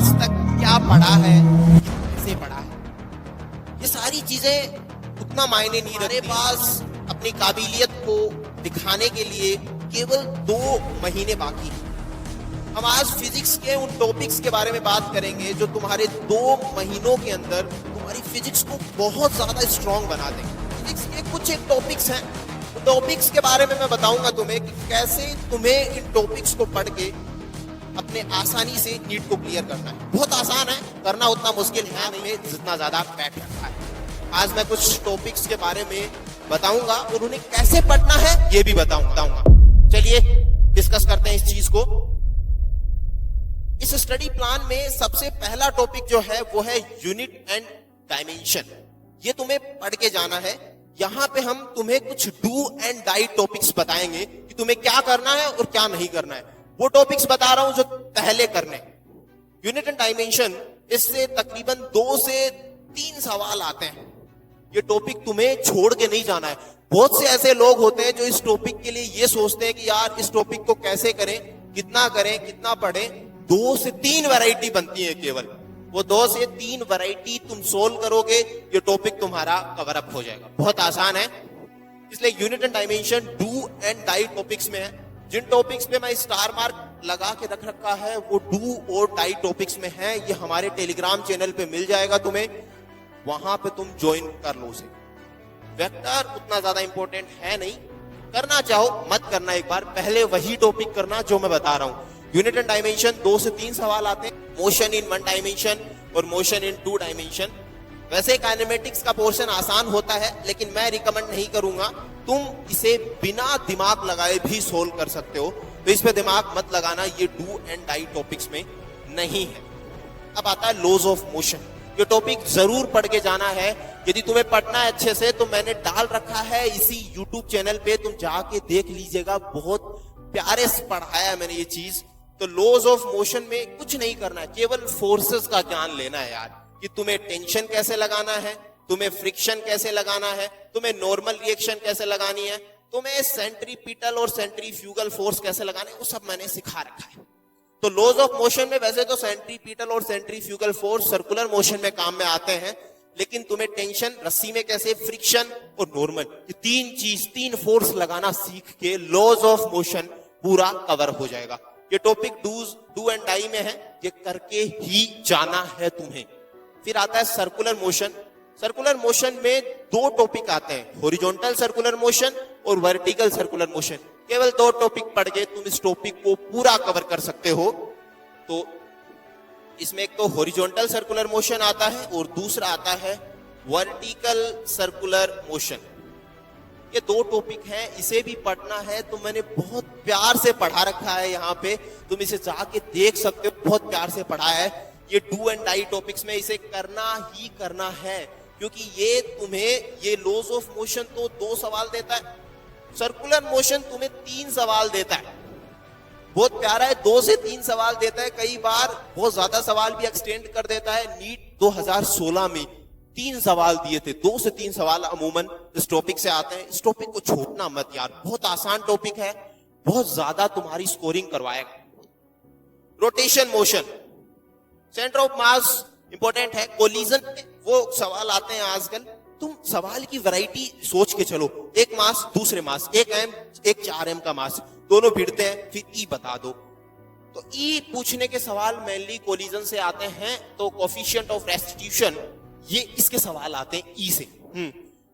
आज तक क्या पढ़ा है, कैसे पढ़ा है, ये सारी चीजें उतना मायने नहीं रखती। हमारे पास अपनी काबिलियत को दिखाने के लिए केवल 2 महीने बाकी हैं। हम आज फिजिक्स के उन टॉपिक्स के बारे में बात करेंगे जो तुम्हारे 2 महीनों के अंदर तुम्हारी फिजिक्स को बहुत ज्यादा स्ट्रांग बना देंगे। फिजिक्स के कुछ एक टॉपिक्स हैं, उन टॉपिक्स के बारे में मैं बताऊंगा तुम्हें कि कैसे तुम्हें इन टॉपिक्स को पढ़ के अपने आसानी से नीट को क्लियर करना है। बहुत आसान है, करना उतना मुश्किल है नहीं जितना ज्यादा बैठ रखा है। आज मैं कुछ टॉपिक्स के बारे में बताऊंगा और उन्हें कैसे पढ़ना है ये भी बताऊंगा। चलिए डिस्कस करते हैं इस चीज को। इस स्टडी प्लान में सबसे पहला टॉपिक जो है वो है यूनिट एंड डायमेंशन। ये तुम्हें पढ़ के जाना है। यहां पे हम तुम्हें कुछ डू एंड डाई टॉपिक्स बताएंगे कि तुम्हें क्या करना है और क्या नहीं करना है। वो टॉपिक्स बता रहा हूं जो पहले करने। यूनिट एंड डायमेंशन, इससे तकरीबन 2 से 3 सवाल आते हैं। ये टॉपिक तुम्हें छोड़ के नहीं जाना है। बहुत से ऐसे लोग होते हैं जो इस टॉपिक के लिए ये सोचते हैं कि यार इस टॉपिक को कैसे करें, कितना पढ़ें। 2 से 3 वैरायटी बनती है केवल। वो 2 से 3 वैरायटी तुम सोल्व करोगे, ये टॉपिक तुम्हारा कवर अप हो जाएगा। बहुत आसान है। इसलिए unit and dimension do and die topics में है। जिन टॉपिक्स पे मैं स्टार मार्क लगा के रख रखा है वो डू और डाई टॉपिक्स में है। ये हमारे टेलीग्राम चैनल पे मिल जाएगा तुम्हें, वहां पे तुम ज्वाइन कर लो उसे। वेक्टर उतना ज्यादा इंपॉर्टेंट है नहीं, करना चाहो मत करना, एक बार पहले वही टॉपिक करना जो मैं बता रहा हूं। यूनिट एंड डायमेंशन 2 से 3 सवाल आते हैं, मोशन इन 1 डायमेंशन और मोशन इन 2 डायमेंशन। वैसे काइनेमेटिक्स का पोर्शन आसान होता है, लेकिन मैं रिकमेंड नहीं करूंगा। तुम इसे बिना दिमाग लगाए भी सोल्व कर सकते हो, तो इस पे दिमाग मत लगाना, ये डू एंड डाई टॉपिक्स में नहीं है। अब आता है लॉज ऑफ मोशन। ये टॉपिक जरूर पढ़ के जाना है। यदि तुम्हें पढ़ना है अच्छे से तो मैंने डाल रखा है इसी यूट्यूब चैनल पे, तुम जाके देख लीजिएगा। बहुत प्यारे से पढ़ाया है मैंने ये चीज। तो लॉज ऑफ मोशन में कुछ नहीं करना है, केवल फोर्सेस का ज्ञान लेना है यार, कि तुम्हें टेंशन कैसे लगाना है, तुम्हें फ्रिक्शन कैसे लगाना है, तुम्हें नॉर्मल रिएक्शन कैसे लगानी है, तुम्हें सेंट्रीपिटल और सेंट्रीफ्यूगल फोर्स कैसे लगाने है, वो सब मैंने सिखा रखा है। तो लॉज ऑफ मोशन में वैसे तो सेंट्रीपिटल और सेंट्रीफ्यूगल फोर्स सर्कुलर मोशन में काम में आते हैं, लेकिन तुम्हें टेंशन रस्सी में कैसे, फ्रिक्शन और नॉर्मल, ये 3 फोर्स लगाना सीख के लॉज ऑफ मोशन पूरा कवर हो जाएगा। ये टॉपिक डू एंड डाई में है, ये करके ही जाना है तुम्हें। फिर आता है सर्कुलर मोशन। सर्कुलर मोशन में 2 टॉपिक आते हैं, हॉरिजॉन्टल सर्कुलर मोशन और वर्टिकल सर्कुलर मोशन। केवल 2 टॉपिक पढ़ के तुम इस टॉपिक को पूरा कवर कर सकते हो। तो इसमें एक तो हॉरिजॉन्टल सर्कुलर मोशन आता है और दूसरा आता है वर्टिकल सर्कुलर मोशन। ये 2 टॉपिक हैं, इसे भी पढ़ना है तो मैंने बहुत प्यार से पढ़ा रखा है यहाँ पे, तुम इसे जाके देख सकते हो। बहुत प्यार से पढ़ा है। ये डू एंड डाई टॉपिक्स में इसे करना ही करना है, क्योंकि ये तुम्हें, ये लॉज ऑफ मोशन तो 2 सवाल देता है, सर्कुलर मोशन तुम्हें 3 सवाल देता है। बहुत प्यारा है, 2 से 3 सवाल देता है। कई बार बहुत ज्यादा सवाल भी एक्सटेंड कर देता है। नीट 2016 में 3 सवाल दिए थे, 2 से 3 सवाल अमूमन इस टॉपिक से आते हैं। इस टॉपिक को छोड़ना मत यार, बहुत आसान टॉपिक है, बहुत ज्यादा तुम्हारी स्कोरिंग करवाएगा। Rotation motion, centre of mass important है। कोलिजन वो सवाल आते हैं आजकल, तुम सवाल की वैरायटी सोच के चलो। एक मास दूसरे मास, एक एम एक 4 एम का मास, दोनों भिड़ते हैं, फिर ई बता दो। तो ई पूछने के सवाल मेनली कोलिजन से आते हैं, तो कोफिशिएंट ऑफ रेस्टिट्यूशन, ये इसके सवाल आते हैं ई से।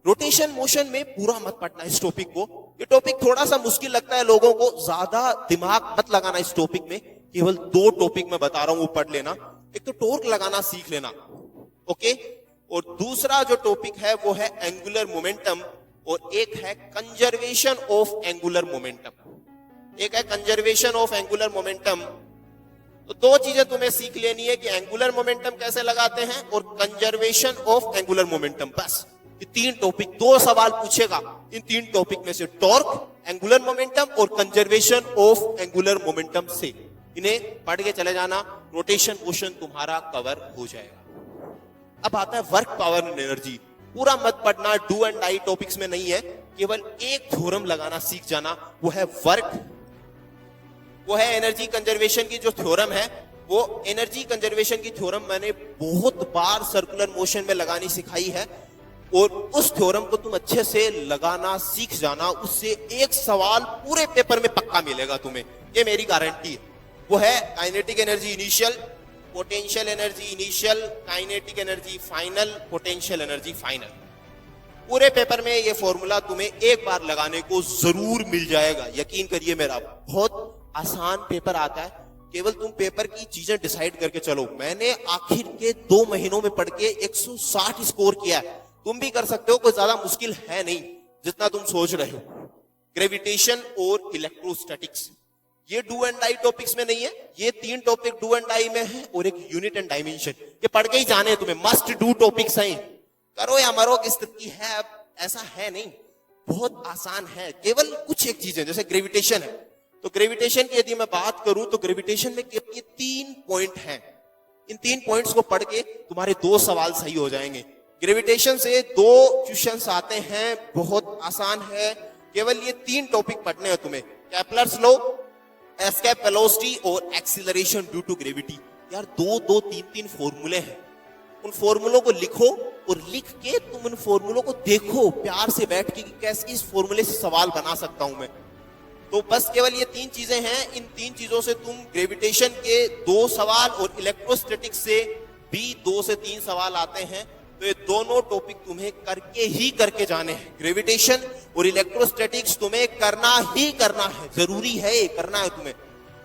रोटेशन मोशन में पूरा मत पढ़ना इस टॉपिक को। ये टॉपिक थोड़ा सा मुश्किल लगता है लोगों को, ज्यादा दिमाग मत लगाना इस टॉपिक में। केवल 2 टॉपिक मैं बता रहा हूं, वो पढ़ लेना। एक तो टॉर्क लगाना सीख लेना, ओके। और दूसरा जो टॉपिक है वो है एंगुलर मोमेंटम, और एक है कंजर्वेशन ऑफ एंगुलर मोमेंटम। एक है कंजर्वेशन ऑफ एंगुलर मोमेंटम। तो 2 चीजें तुम्हें सीख लेनी है कि एंगुलर मोमेंटम कैसे लगाते हैं और कंजर्वेशन ऑफ एंगुलर मोमेंटम। बस ये 3 टॉपिक, 2 सवाल पूछेगा इन 3 टॉपिक में से, टॉर्क, एंगुलर मोमेंटम और कंजर्वेशन ऑफ एंगुलर मोमेंटम से। इन्हें पढ़ के चले जाना, रोटेशन मोशन तुम्हारा कवर हो जाएगा। अब आता है वर्क, पावर एंड एनर्जी। पूरा मत पढ़ना, डू एंड डाई टॉपिक्स में नहीं है। केवल एक थ्योरम लगाना सीख जाना, वो है वर्क, वो है एनर्जी कंजर्वेशन की जो थ्योरम है वो एनर्जी कंजर्वेशन की थ्योरम मैंने बहुत बार सर्कुलर मोशन में लगानी सिखाई है, और उस थ्योरम को तुम अच्छे से लगाना सीख जाना, उससे एक सवाल पूरे पेपर में पक्का मिलेगा तुम्हें, ये मेरी गारंटी है। वो है kinetic energy initial, potential energy initial, kinetic energy final, potential energy final. पूरे पेपर में ये फॉर्मूला तुम्हें एक बार लगाने को जरूर मिल जाएगा, यकीन करिए मेरा। बहुत आसान पेपर आता है, केवल तुम पेपर की चीजें डिसाइड करके चलो। मैंने आखिर के 2 महीनों में पढ़ के 160 स्कोर किया है, तुम भी कर सकते हो, कोई ज्यादा मुश्किल है नहीं जितना तुम सोच रहे हो। ग्रेविटेशन और इलेक्ट्रोस्टैटिक्स ये डू एंड डाई टॉपिक्स में नहीं है, ये 3 टॉपिक डू एंड डाई में है और एक यूनिट एंड डायमेंशन, ये पढ़ के ही जाने तुम्हें, मस्ट डू टॉपिक्स हैं। करो या मरो की स्थिति है, अब ऐसा है नहीं, बहुत आसान है। केवल कुछ एक चीजें, जैसे ग्रेविटेशन है, तो ग्रेविटेशन की यदि मैं बात करूं तो ग्रेविटेशन में केवल ये 3 पॉइंट हैं। इन 3 पॉइंट्स को पढ़ के तुम्हारे 2 सवाल सही हो जाएंगे। ग्रेविटेशन से 2 क्वेश्चंस आते हैं, बहुत आसान है, केवल ये 3 टॉपिक पढ़ने हैं तुम्हें। केपलर्स लॉ, एस्केप वेलोसिटी और एक्सीलरेशन ड्यू टू ग्रेविटी। यार 2-2, 3-3 फॉर्मूले हैं, उन फॉर्मूलों को लिखो और लिख के तुम उन फॉर्मूलों को देखो प्यार से बैठ के कि कैसे इस फॉर्मूले से सवाल बना सकता हूं मैं। तो बस केवल ये 3 चीजें हैं, इन 3 चीजों से तुम ग्रेविटेशन के 2 सवाल और इलेक्ट्रोस्टैटिक्स से भी 2 से 3 सवाल आते हैं। तो ये दोनों टॉपिक तुम्हें करके जाने हैं। ग्रेविटेशन और इलेक्ट्रोस्टैटिक्स तुम्हें करना ही करना है, जरूरी है, ये करना है तुम्हें।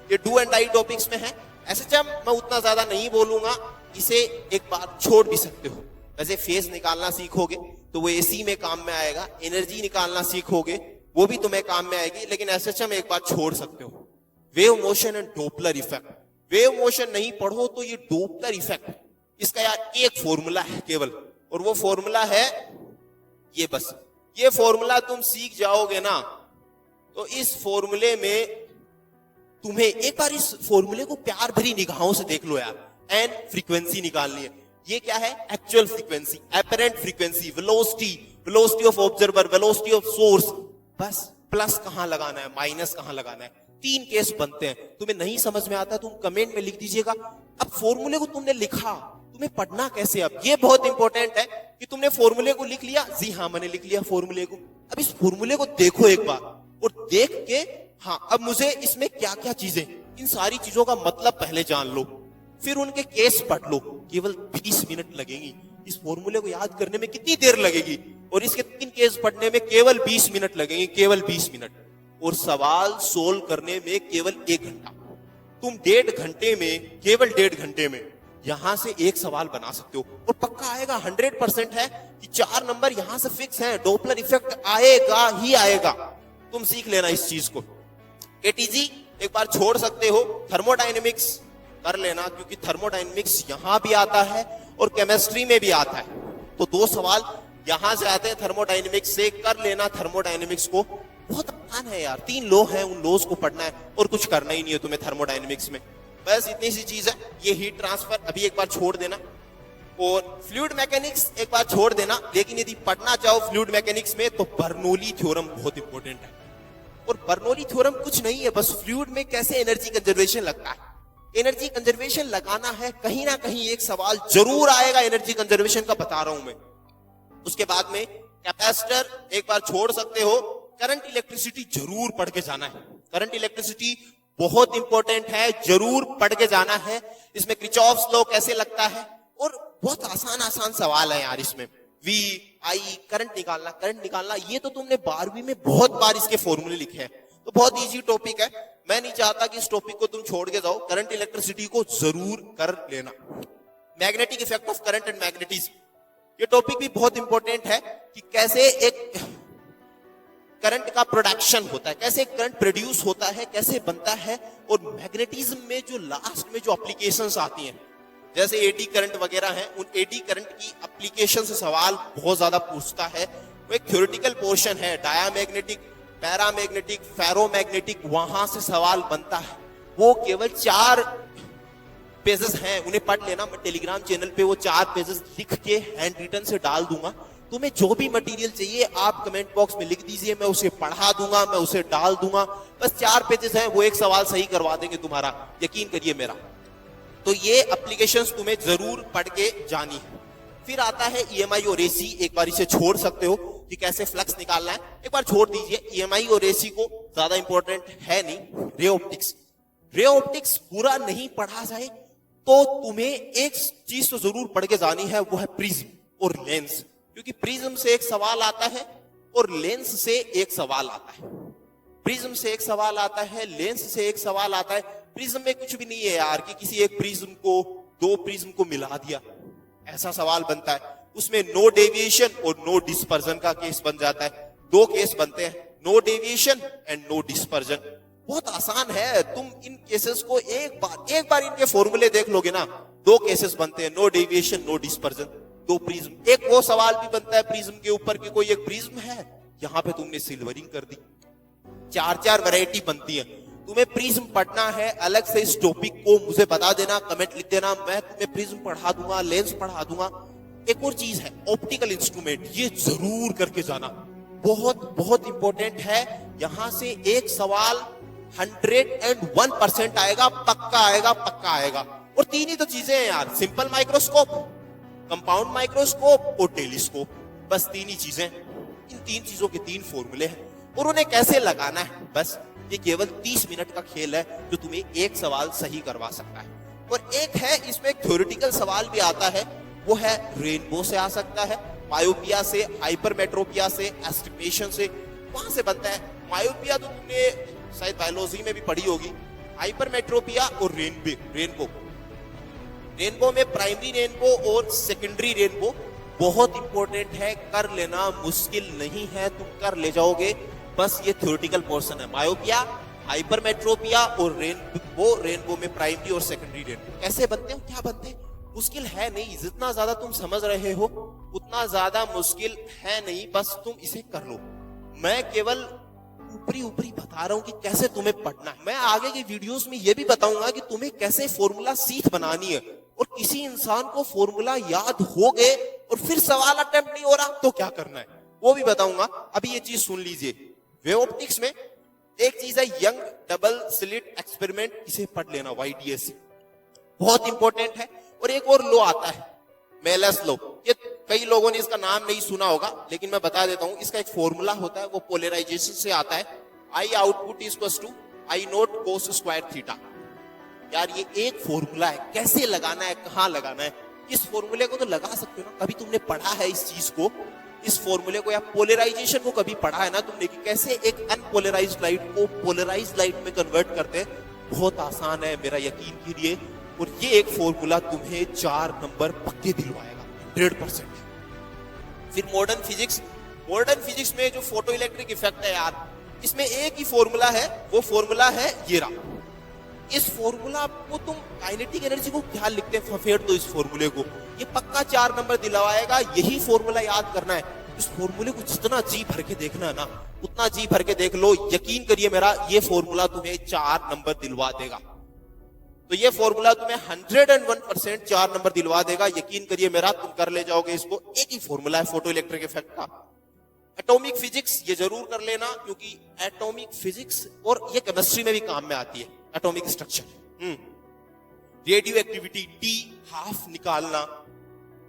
ये डू एंड डाई टॉपिक्स में है। ऐसे मैं उतना ज्यादा नहीं बोलूंगा, इसे एक बार छोड़ भी सकते हो। वैसे फेज निकालना सीखोगे तो वो एसी में काम में आएगा, एनर्जी निकालना सीखोगे वो भी तुम्हें काम में आएगी, लेकिन एसएचएम एक बार छोड़ सकते हो। Wave motion and Doppler effect, wave motion नहीं पढ़ो तो ये डॉपलर इफेक्ट, इसका यार एक फॉर्मूला है केवल, और वो फॉर्मूला है ये। बस ये फॉर्मूला तुम सीख जाओगे ना, तो इस फॉर्मूले में तुम्हें एक बार इस फॉर्मूले को प्यार भरी निगाहों से देख लो यार। एन फ्रीक्वेंसी निकालनी है, ये क्या है? Actual frequency, apparent frequency, velocity, velocity of observer, velocity of source. बस प्लस कहां लगाना है, माइनस कहां लगाना है, 3 केस बनते हैं। तुम्हें नहीं समझ में आता तुम कमेंट में लिख दीजिएगा। अब फॉर्मूले को तुमने लिखा, तुम्हें पढ़ना कैसे? अब ये बहुत इंपॉर्टेंट है कि तुमने फॉर्मूले को लिख लिया। जी हाँ, मैंने लिख लिया फॉर्मूले को। अब इस फॉर्मूले को देखो एक बार, और देख के हाँ अब मुझे इसमें क्या क्या चीजें, इन सारी चीजों का मतलब पहले जान लो, फिर उनके केस पढ़ लो। केवल 20 मिनट लगेंगी। इस फॉर्मूले को याद करने में कितनी देर लगेगी, और इसके 3 केस पढ़ने में केवल 20 मिनट लगेंगे, केवल 20 मिनट। और सवाल सोल्व करने में केवल 1 घंटा। तुम 1.5 घंटे में, केवल 1.5 घंटे में यहां से एक सवाल बना सकते हो, और पक्का आएगा। 100% है कि 4 नंबर यहां से फिक्स है। डॉपलर इफेक्ट आएगा ही आएगा, तुम सीख लेना इस चीज को। एटीजी एक बार छोड़ सकते हो, थर्मोडायनेमिक्स कर लेना, क्योंकि थर्मोडायनेमिक्स यहां भी आता है और केमिस्ट्री में भी आता है। तो 2 सवाल यहां से आते हैं थर्मोडायनेमिक्स से, कर लेना थर्मोडायनेमिक्स को। बहुत आसान है यार, 3 लॉ हैं, उन लॉज को पढ़ना है और कुछ करना ही नहीं है तुम्हें थर्मोडायनेमिक्स में। बस इतनी सी चीज है। ये हीट ट्रांसफर अभी एक बार छोड़ देना, और फ्लूइड मैकेनिक्स एक बार छोड़ देना। लेकिन यदि पढ़ना चाहो फ्लूइड मैकेनिक्स में तो बर्नौली थ्योरम बहुत इंपॉर्टेंट है। और बर्नौली थ्योरम कुछ नहीं है, बस फ्लूइड में कैसे एनर्जी कंजर्वेशन लगता है, एनर्जी कंजर्वेशन लगाना है। कहीं ना कहीं एक सवाल जरूर आएगा एनर्जी कंजर्वेशन का, बता रहा हूं मैं। उसके बाद में कैपेसिटर एक बार छोड़ सकते हो। करंट इलेक्ट्रिसिटी जरूर पढ़ के जाना है। करंट इलेक्ट्रिसिटी बहुत इंपॉर्टेंट है, जरूर पढ़ के जाना है। इसमें किरचॉफ्स लॉ कैसे लगता है, और बहुत आसान सवाल है यार इसमें। वी आई करंट निकालना, ये तो तुमने 12वीं में बहुत बार इसके फॉर्मूले लिखे हैं, तो बहुत इजी टॉपिक है। मैं नहीं चाहता कि इस टॉपिक को तुम छोड़ के जाओ, करंट इलेक्ट्रिसिटी को जरूर कर लेना। Magnetic effect of current and magnetism, ये टॉपिक भी बहुत इंपॉर्टेंट है कि कैसे एक करंट का प्रोडक्शन होता है, कैसे करंट प्रोड्यूस होता है, कैसे बनता है। और मैग्नेटिज्म में जो लास्ट में जो एप्लीकेशंस आती हैं, जैसे एडी करंट वगैरह हैं, उन एडी करंट की एप्लीकेशन से सवाल बहुत ज्यादा पूछता है। वो एक थ्योरेटिकल पोर्शन है, डायामैग्नेटिक, पैरामैग्नेटिक, फेरोमैग्नेटिक, वहां से सवाल बनता है। वो केवल 4 पेजेस हैं, उन्हें पढ़ लेना। मैं टेलीग्राम चैनल पे वो 4 पेजेस लिख के हैंड रिटन से डाल दूंगा। तुम्हें जो भी मटेरियल चाहिए आप कमेंट बॉक्स में लिख दीजिए, मैं उसे पढ़ा दूंगा, मैं उसे डाल दूंगा। बस 4 पेजेस हैं, वो एक सवाल सही करवा देंगे तुम्हारा, यकीन करिए मेरा। तो ये एप्लीकेशंस तुम्हें जरूर पढ़ के जानी है। फिर आता है ईएमआई और एसी, एक बार इसे छोड़ सकते हो कि कैसे फ्लक्स निकालना है, एक बार छोड़ दीजिए। ईएमआई और एसी को ज्यादा इंपॉर्टेंट है नहीं। रे ऑप्टिक्स, रे ऑप्टिक्स पूरा नहीं पढ़ा जाए तो तुम्हें एक चीज तो जरूर पढ़ के जानी है, वो है प्रिज्म और लेंस, क्योंकि प्रिज्म से एक सवाल आता है और लेंस से एक सवाल आता है। प्रिज्म से एक सवाल आता है, लेंस से एक सवाल आता है। प्रिज्म में कुछ भी नहीं है यार कि किसी एक प्रिज्म को दो प्रिज्म को मिला दिया, ऐसा सवाल बनता है। उसमें नो डेविएशन और नो डिस्पर्जन का केस बन जाता है। दो केस बनते हैं, no deviation and no dispersion. बहुत आसान है, तुम इन केसेस को एक बार इनके फॉर्मूले देख लोगे ना, दो केसेस बनते हैं, नो डेविएशन नो डिस्पर्जन, दो प्रिज्म। एक वो सवाल भी बनता है प्रिज्म के ऊपर कि कोई एक प्रिज्म है, यहां पे तुमने सिल्वरिंग कर दी। चार चार वैरायटी बनती है। तुम्हें प्रिज्म पढ़ना है अलग से, इस टॉपिक को मुझे बता देना, कमेंट लिख देना, मैं तुम्हें प्रिज्म पढ़ा दूंगा, लेंस पढ़ा दूंगा। एक और चीज है ऑप्टिकल इंस्ट्रूमेंट, ये जरूर करके जाना, बहुत बहुत इंपॉर्टेंट है। यहां से एक सवाल 101% आएगा, पक्का आएगा, पक्का आएगा। और तीन ही तो चीजें हैं यार, सिंपल माइक्रोस्कोप, कंपाउंड माइक्रोस्कोप और टेलीस्कोप, बस तीन ही चीजें। इन तीन चीजों के तीन फॉर्मूले हैं और उन्हें कैसे लगाना है, बस ये केवल 30 मिनट का खेल है जो तुम्हें एक सवाल सही करवा सकता है। और एक है इसमें एक थ्योरेटिकल सवाल भी आता है, वो है रेनबो से आ सकता है, मायोपिया से, हाइपरमेट्रोपिया से, एस्टिमेशन से, वहां से बनता है। मायोपिया तो तुमने शायद बायोलॉजी में भी पढ़ी होगी। हाइपरमेट्रोपिया और रेनबो, रेनबो में प्राइमरी रेनबो और सेकेंडरी रेनबो बहुत इंपॉर्टेंट है, कर लेना मुश्किल नहीं है, तुम कर ले जाओगे। बस ये थ्योरेटिकल पोर्शन है, मायोपिया, हाइपरमेट्रोपिया और रेनबो में प्राइमरी और सेकेंडरी रेनबो। कैसे बनते हैं, क्या बनते हैं, मुश्किल है नहीं। जितना ज्यादा तुम समझ रहे हो उतना ज्यादा मुश्किल है नहीं, बस तुम इसे कर लो। मैं केवल ऊपरी बता रहा हूं कि कैसे तुम्हें पढ़ना है। मैं आगे की वीडियोस में यह भी बताऊंगा कि तुम्हें कैसे फॉर्मूला सीख बनानी है। और किसी इंसान को फॉर्मूला याद हो गए और फिर सवाल अटेम्प्ट नहीं हो रहा तो क्या करना है, वो भी बताऊंगा। अभी ये चीज सुन लीजिए, वेव ऑप्टिक्स में एक चीज है यंग डबल स्लिट एक्सपेरिमेंट, इसे पढ़ लेना, YDS बहुत इंपॉर्टेंट है। और एक और लो आता है मेलस लो, ये कई लोगों ने इसका नाम नहीं सुना होगा, लेकिन मैं बता देता हूं। इसका एक फॉर्मूला होता है, वो पोलराइजेशन से आता है, I output equals to I naught cos square theta. यार ये एक फॉर्मूला है, कैसे लगाना है, कहां लगाना है, इस फॉर्मूले को तो लगा सकते हो ना। कभी तुमने पढ़ा है इस चीज को, इस फॉर्मूले को, या पोलराइजेशन को कभी पढ़ा है ना तुमने कि कैसे एक अनपोलराइज्ड लाइट को पोलराइज्ड लाइट में कन्वर्ट करते हैं। बहुत आसान है, मेरा यकीन कीजिए। और ये एक फॉर्मूला तुम्हें 4 नंबर पक्के दिलवाएगा 100%। फिर मॉडर्न फिजिक्स में जो फोटो इलेक्ट्रिक इफेक्ट है यार, इसमें एक ही फॉर्मूला है, वो फॉर्मूला है ये रहा। इस फॉर्मूला को तुम काइनेटिक एनर्जी को क्या लिखते हैं, फेर दो इस फॉर्मूले को, ये पक्का 4 नंबर दिलवाएगा। यही फॉर्मूला याद करना है। इस फॉर्मूले को जितना जी भर के देखना है ना, उतना जी भर के देख लो। यकीन करिए मेरा, ये फॉर्मूला तुम्हें 4 नंबर दिलवा देगा। तो ये फॉर्मूला तुम्हें 101% 4 नंबर दिलवा देगा। यकीन करिए मेरा, तुम कर ले जाओगे इसको। एक ही फॉर्मूला है फोटो इलेक्ट्रिक इफेक्ट का। एटॉमिक फिजिक्स ये जरूर कर लेना, क्योंकि एटॉमिक फिजिक्स और ये केमिस्ट्री में भी काम में आती है। Atomic structure, radio activity, T½ निकालना,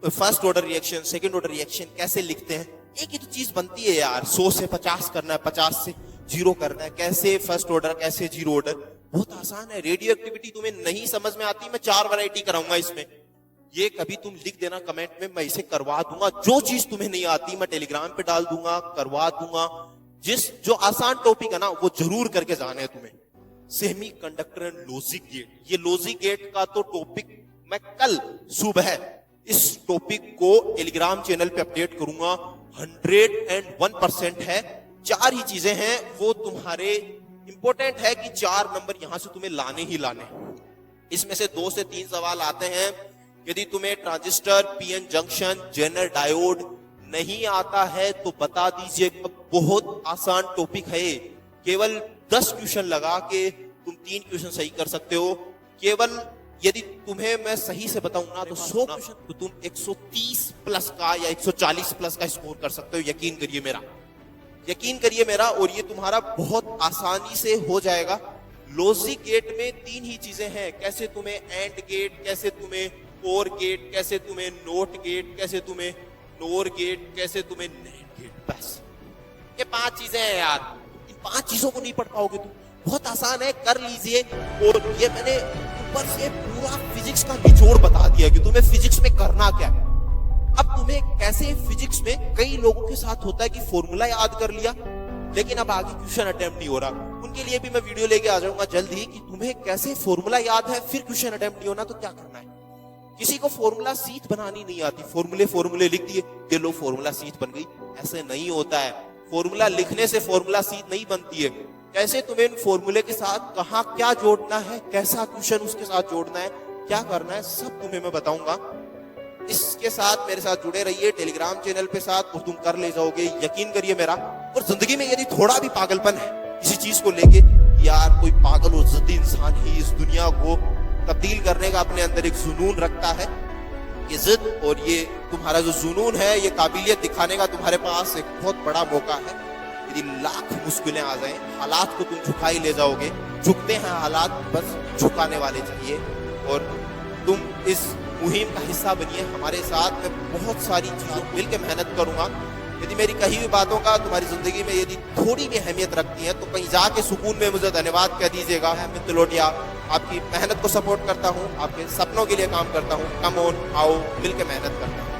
first order reaction, second order reaction कैसे लिखते हैं, एक ही तो चीज बनती है यार। 100 से 50 करना है, 50 से 0 करना है, कैसे फर्स्ट ऑर्डर, कैसे 0 ऑर्डर, बहुत आसान है। रेडियो एक्टिविटी तुम्हें नहीं समझ में आती, मैं 4 वैरायटी कराऊंगा इसमें। ये कभी तुम लिख देना कमेंट में, मैं इसे करवा दूंगा। जो चीज तुम्हें नहीं आती मैं टेलीग्राम पे डाल दूंगा, करवा दूंगा। जो आसान टॉपिक है ना, वो जरूर करके जाना है तुम्हें। Semiconductor and logic gate, ये लॉजिक गेट का तो टॉपिक मैं कल सुबह इस टॉपिक को टेलीग्राम चैनल पे अपडेट करूंगा। 101% है। 4 ही चीजें हैं, वो तुम्हारे इंपॉर्टेंट है कि 4 नंबर यहां से तुम्हें लाने ही लाने। इसमें से 2 से 3 सवाल आते हैं। यदि तुम्हें transistor, PN junction, Zener diode नहीं आता है तो बता दीजिए, बहुत आसान टॉपिक है। केवल 10 क्वेश्चन लगा के तुम 3 क्वेश्चन सही कर सकते हो। केवल यदि तुम्हें मैं सही से बताऊं ना तो 100 क्वेश्चन तो तुम 130 प्लस का या 140 प्लस का स्कोर कर सकते हो। यकीन करिए मेरा, और ये तुम्हारा बहुत आसानी से हो जाएगा। लॉजिक गेट में तीन ही चीजें हैं, कैसे तुम्हें एंड गेट, कैसे तुम्हें और गेट, कैसे तुम्हें नोट गेट, कैसे तुम्हें नोर गेट, कैसे तुम्हें नैंड गेट, बस ये 5 चीजें हैं यार। इन 5 चीजों को नहीं पढ़ पाओगे तुम, बहुत आसान है, कर लीजिए। और ये मैंने ऊपर से पूरा फिजिक्स का निचोड़ बता दिया कि तुम्हें फिजिक्स में करना क्या है। अब तुम्हें कैसे, फिजिक्स में कई लोगों के साथ होता है कि फॉर्मूला याद कर लिया लेकिन अब आगे क्वेश्चन अटेम्प्ट नहीं हो रहा, उनके लिए भी मैं वीडियो लेके आ जाऊंगा जल्द ही कि तुम्हें कैसे फॉर्मूला याद है फिर क्वेश्चन अटेम्प्ट नहीं होना तो क्या करना है। किसी को फॉर्मूला सीट बनानी नहीं आती, फॉर्मूले लिख दिए, ये लो फॉर्मूला सीट बन गई, ऐसे नहीं होता है। फॉर्मूला लिखने से फॉर्मूला सीट नहीं बनती है। कैसे तुम्हें इन फॉर्मूले के साथ कहाँ क्या जोड़ना है, कैसा क्वेश्चन उसके साथ जोड़ना है, क्या करना है, सब तुम्हें मैं बताऊंगा। इसके साथ मेरे साथ जुड़े रहिए टेलीग्राम चैनल पे साथ, और तुम कर ले जाओगे, यकीन करिए मेरा। और जिंदगी में यदि थोड़ा भी पागलपन है किसी चीज को लेके, यार कोई पागल और जिद्दी इंसान ही इस दुनिया को तब्दील करने का अपने अंदर एक जुनून रखता है। ये जिद और ये तुम्हारा जो जुनून है, ये काबिलियत दिखाने का तुम्हारे पास एक बहुत बड़ा मौका है। यदि लाख मुश्किलें आ जाएं, हालात को तुम झुका ही ले जाओगे। झुकते हैं हालात, बस झुकाने वाले चाहिए। और तुम इस मुहिम का हिस्सा बनिए हमारे साथ। मैं बहुत सारी चीजों मिल के मेहनत करूंगा। यदि मेरी कही हुई बातों का तुम्हारी जिंदगी में यदि थोड़ी भी अहमियत रखती है तो कहीं जाके सुकून में मुझे धन्यवाद कह दीजिएगा। मैं अमित तिलोटिया आपकी मेहनत को सपोर्ट करता हूँ, आपके सपनों के लिए काम करता हूँ। कम ऑन, आओ मिल के मेहनत करते हैं।